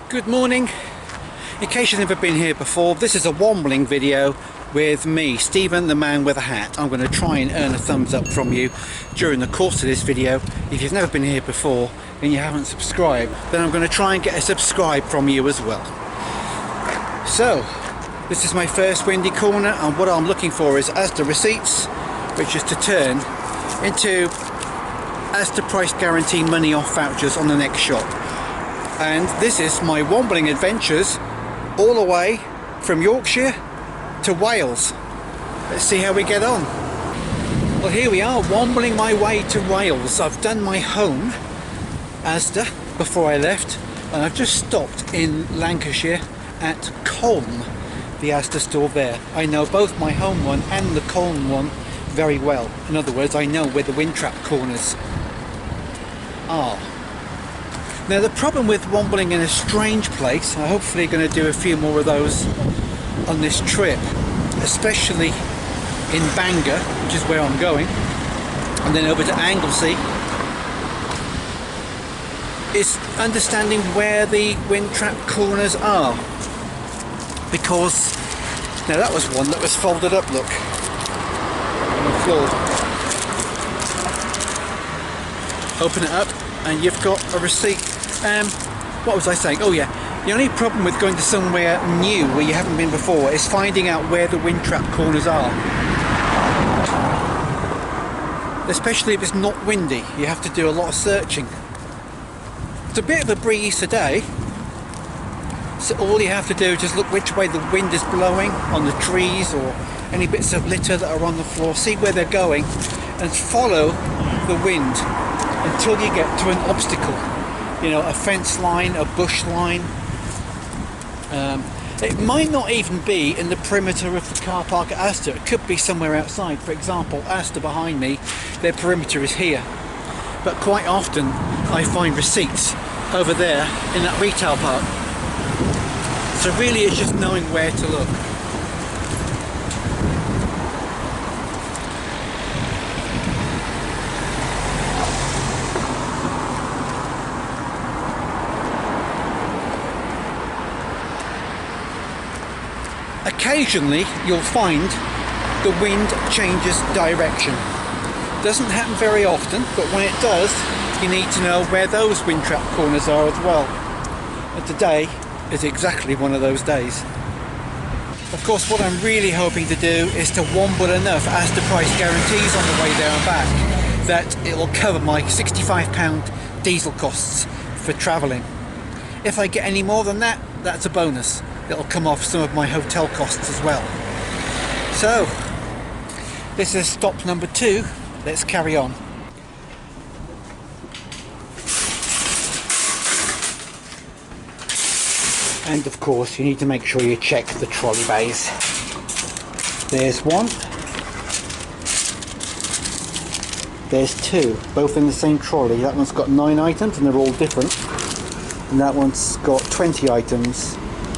Good morning. In case you've never been here before, this is a wombling video with me, Stephen, the man with a hat. I'm going to try and earn a thumbs up from you during the course of this video. If you've never been here before and you haven't subscribed, then I'm going to try and get a subscribe from you as well. So, this is my first windy corner, and what I'm looking for is Asda receipts, which is to turn into Asda price guarantee money off vouchers on the next shop. And this is my wombling adventures all the way from Yorkshire to Wales. Let's see how we get on. Well, here we are, wombling my way to Wales. I've done my home Asda before I left, and I've just stopped in Lancashire at Colne, the Asda store there. I know both my home one and the Colne one very well. In other words, I know where the wind trap corners are. Now, the problem with wombling in a strange place, I'm hopefully going to do a few more of those on this trip, especially in Bangor, which is where I'm going, and then over to Anglesey, is understanding where the wind trap corners are. Because, now that was one that was folded up, look, on the floor. Open it up and you've got a receipt. What was I saying? Oh yeah, the only problem with going to somewhere new where you haven't been before is finding out where the wind trap corners are. Especially if it's not windy, you have to do a lot of searching. It's a bit of a breeze today, so all you have to do is just look which way the wind is blowing on the trees or any bits of litter that are on the floor, see where they're going and follow the wind until you get to an obstacle. You know, a fence line, a bush line. It might not even be in the perimeter of the car park at Asda. It could be somewhere outside. For example, Asda behind me, their perimeter is here. But quite often I find receipts over there in that retail park. So really it's just knowing where to look. Occasionally you'll find the wind changes direction. Doesn't happen very often, but when it does, you need to know where those wind trap corners are as well. And today is exactly one of those days. Of course, what I'm really hoping to do is to womble enough Asda price guarantees on the way there and back that it will cover my £65 diesel costs for travelling. If I get any more than that, that's a bonus. It'll come off some of my hotel costs as well. So, this is stop number 2. Let's carry on. And of course, you need to make sure you check the trolley bays. There's one. There's 2, both in the same trolley. That one's got 9 items and they're all different. And that one's got 20 items.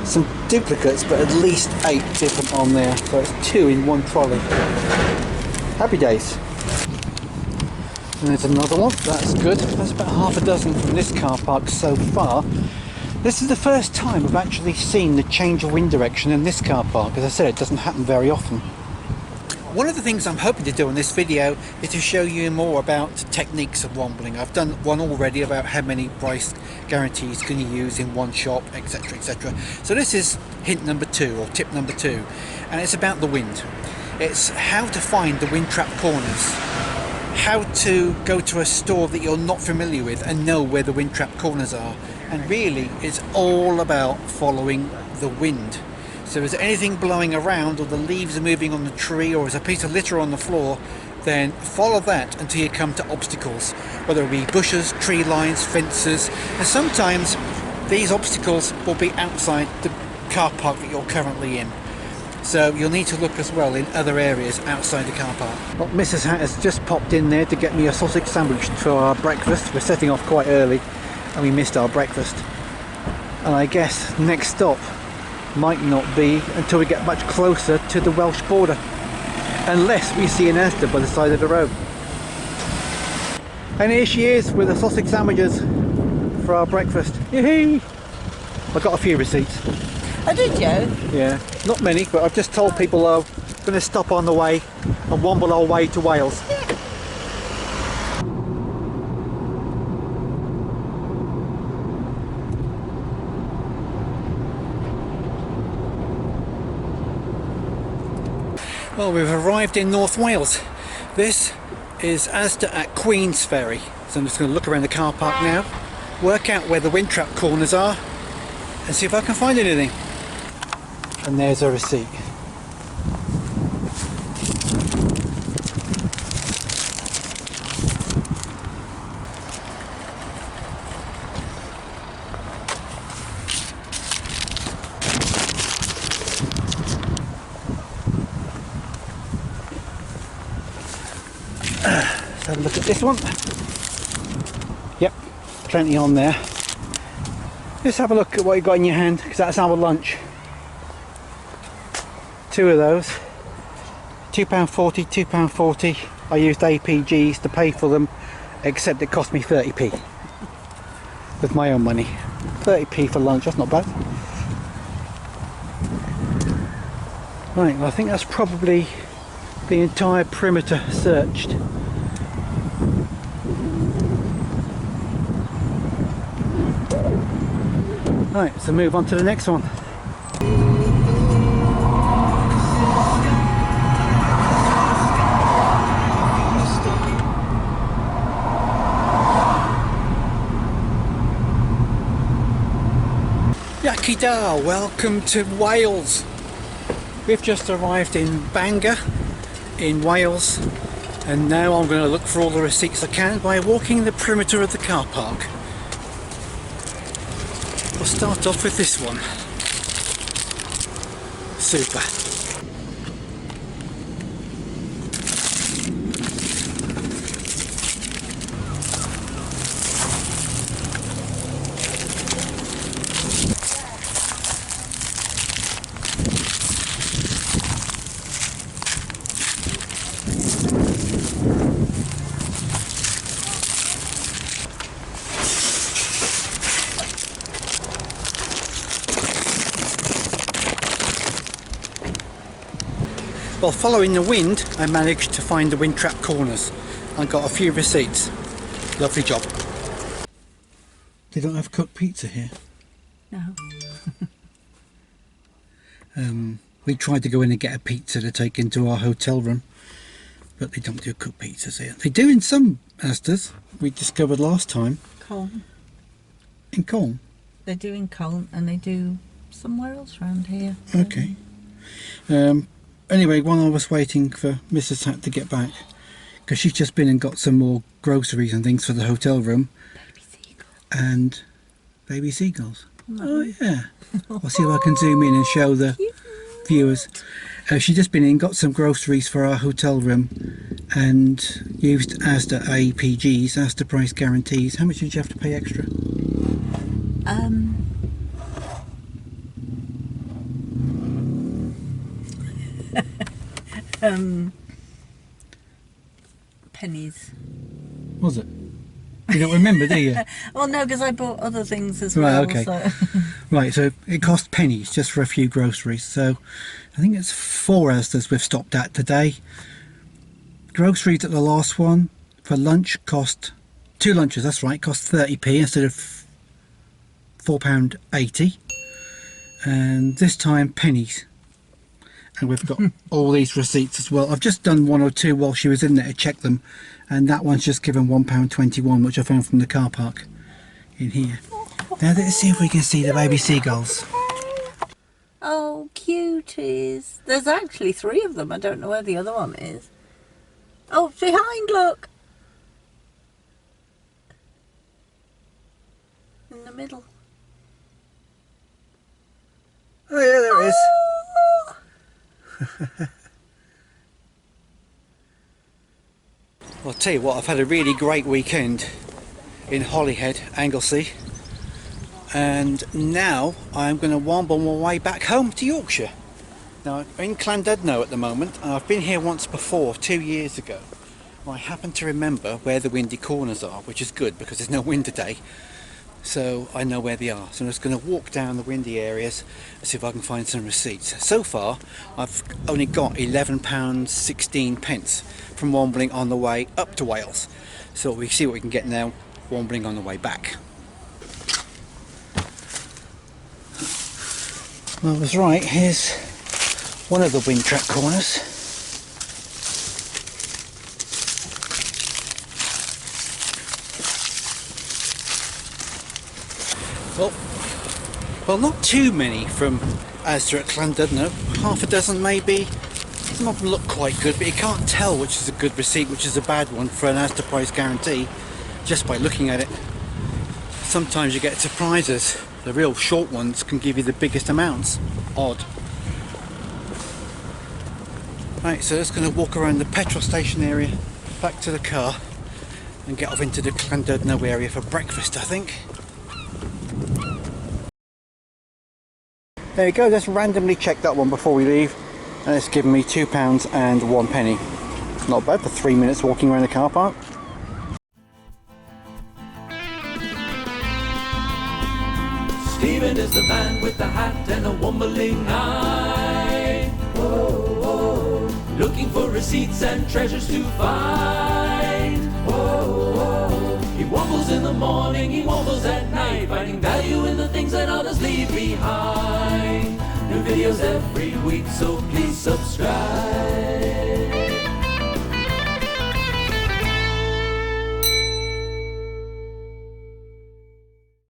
Some duplicates, but at least 8 different on there, so it's 2 in one trolley. Happy days. And there's another one, that's good. There's about half a dozen from this car park so far. This is the first time I've actually seen the change of wind direction in this car park. As I said, it doesn't happen very often. One of the things I'm hoping to do in this video is to show you more about techniques of wombling. I've done one already about how many price guarantees can you use in one shop, etc, etc. So this is hint number 2, or tip number 2, and it's about the wind. It's how to find the wind trap corners, how to go to a store that you're not familiar with and know where the wind trap corners are. And really it's all about following the wind. So if there's anything blowing around, or the leaves are moving on the tree, or there's a piece of litter on the floor, then follow that until you come to obstacles, whether it be bushes, tree lines, fences, and sometimes these obstacles will be outside the car park that you're currently in. So you'll need to look as well in other areas outside the car park. Well, Mrs. Hat has just popped in there to get me a sausage sandwich for our breakfast. We're setting off quite early and we missed our breakfast. And I guess next stop might not be until we get much closer to the Welsh border, unless we see an Asda by the side of the road. And here she is with the sausage sandwiches for our breakfast. Yee-hee! I got a few receipts. Oh, did you? Yeah, not many, but I've just told people I'm going to stop on the way and womble our way to Wales. Well, we've arrived in North Wales. This is Asda at Queensferry. So I'm just going to look around the car park now, work out where the wind trap corners are and see if I can find anything. And there's a receipt. Let's have a look at this one. Yep, plenty on there. Let's have a look at what you got in your hand, because that's our lunch. 2 of those. £2.40, £2.40. I used APGs to pay for them, except it cost me 30p. With my own money. 30p for lunch, that's not bad. Right, well, I think that's probably the entire perimeter searched. Right, so move on to the next one. Yakida, welcome to Wales. We've just arrived in Bangor in Wales, and now I'm going to look for all the receipts I can by walking the perimeter of the car park. We'll start off with this one. Super. Well, following the wind, I managed to find the wind trap corners. I got a few receipts. Lovely job. They don't have cooked pizza here. No. We tried to go in and get a pizza to take into our hotel room, but they don't do cooked pizzas here. They do in some Asdas, we discovered last time. Colne. In Colne? They do in Colne, and they do somewhere else around here. Okay. Anyway, while I was waiting for Mrs. Hat to get back, because she's just been and got some more groceries and things for the hotel room. Baby seagulls. And baby seagulls. Oh yeah. I'll see if I can zoom in and show the viewers. She's just been in, got some groceries for our hotel room and used Asda APGs, Asda price guarantees. How much did you have to pay extra? Pennies. Was it? You don't remember, do you? Well, no, because I bought other things as well. well. Okay. So. Right, so it cost pennies just for a few groceries. So I think it's 4 Asdas we've stopped at today. Groceries at the last one for lunch cost 2 lunches. That's right, cost 30p instead of £4.80. And this time pennies. And we've got all these receipts as well. I've just done 1 or 2 while she was in there to check them, and that one's just given £1.21, which I found from the car park in here. Now let's see if we can see the baby seagulls. Oh, cuties. There's actually 3 of them. I don't know where the other one is. Oh, behind, look. In the middle. Oh yeah, there it is. Well, I'll tell you what, I've had a really great weekend in Holyhead, Anglesey, and now I'm going to womble my way back home to Yorkshire. Now I'm in Llandudno at the moment, and I've been here once before, 2 years ago. I happen to remember where the windy corners are, which is good because there's no wind today. so I know where they are. So I'm just going to walk down the windy areas and see if I can find some receipts. So far I've only got £11.16 from Wombling on the way up to Wales, so we see what we can get now Wombling on the way back. Well, I was right, here's one of the wind trap corners. Well, not too many from Asda at Llandudno, half a dozen maybe. Some of them look quite good, but you can't tell which is a good receipt, which is a bad one for an Asda price guarantee, just by looking at it. Sometimes you get surprises. The real short ones can give you the biggest amounts. Odd. Right, so just going to walk around the petrol station area, back to the car, and get off into the Llandudno area for breakfast, I think. There you go, just randomly checked that one before we leave, and it's given me £2 and 1 penny. Not bad for 3 minutes walking around the car park. Stephen is the man with the hat and a wombling eye. Whoa, whoa. Looking for receipts and treasures to find. Whoa, whoa. He wobbles in the morning, he wobbles at night, finding value in the things that others leave behind. New videos every week, so please subscribe.